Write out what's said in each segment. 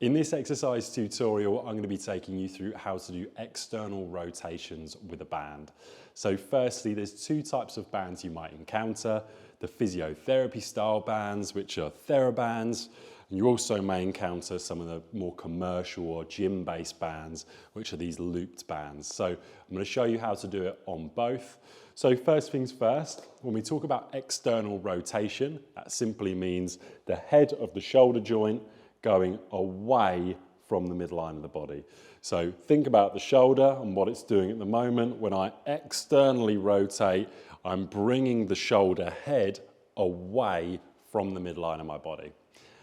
In this exercise tutorial, I'm going to be taking you through how to do external rotations with a band. So firstly, there's two types of bands you might encounter. The physiotherapy style bands, which are TheraBands. And you also may encounter some of the more commercial or gym-based bands, which are these looped bands. So I'm going to show you how to do it on both. So first things first, when we talk about external rotation, that simply means the head of the shoulder joint going away from the midline of the body. So think about the shoulder and what it's doing at the moment. When I externally rotate, I'm bringing the shoulder head away from the midline of my body.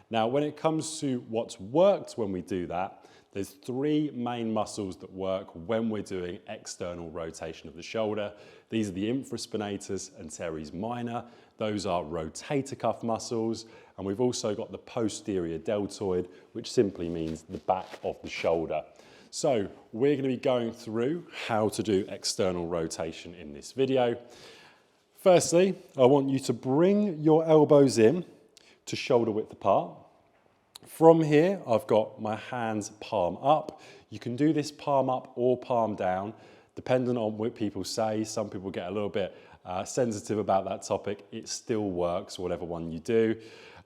Now, when it comes to what's worked when we do that, there's three main muscles that work when we're doing external rotation of the shoulder. These are the infraspinatus and teres minor. Those are rotator cuff muscles. And we've also got the posterior deltoid, which simply means the back of the shoulder. So we're going to be going through how to do external rotation in this video. Firstly, I want you to bring your elbows in to shoulder width apart. From here, I've got my hands palm up. You can do this palm up or palm down, depending on what people say. Some people get a little bit sensitive about that topic. It still works, whatever one you do.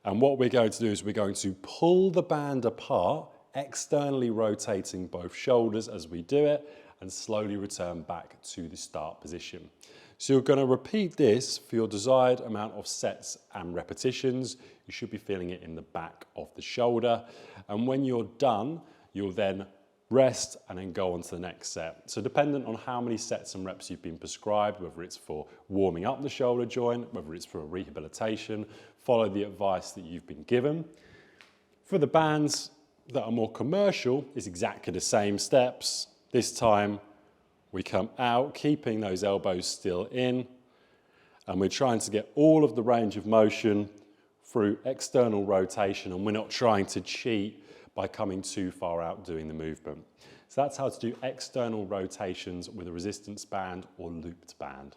And what we're going to do is we're going to pull the band apart, externally rotating both shoulders as we do it, and slowly return back to the start position. So you're going to repeat this for your desired amount of sets and repetitions. You should be feeling it in the back of the shoulder. And when you're done, you'll then rest and then go on to the next set. So dependent on how many sets and reps you've been prescribed, whether it's for warming up the shoulder joint, whether it's for a rehabilitation, follow the advice that you've been given. For the bands that are more commercial, it's exactly the same steps. This time we come out, keeping those elbows still in, and we're trying to get all of the range of motion through external rotation, and we're not trying to cheat by coming too far out doing the movement. So that's how to do external rotations with a resistance band or looped band.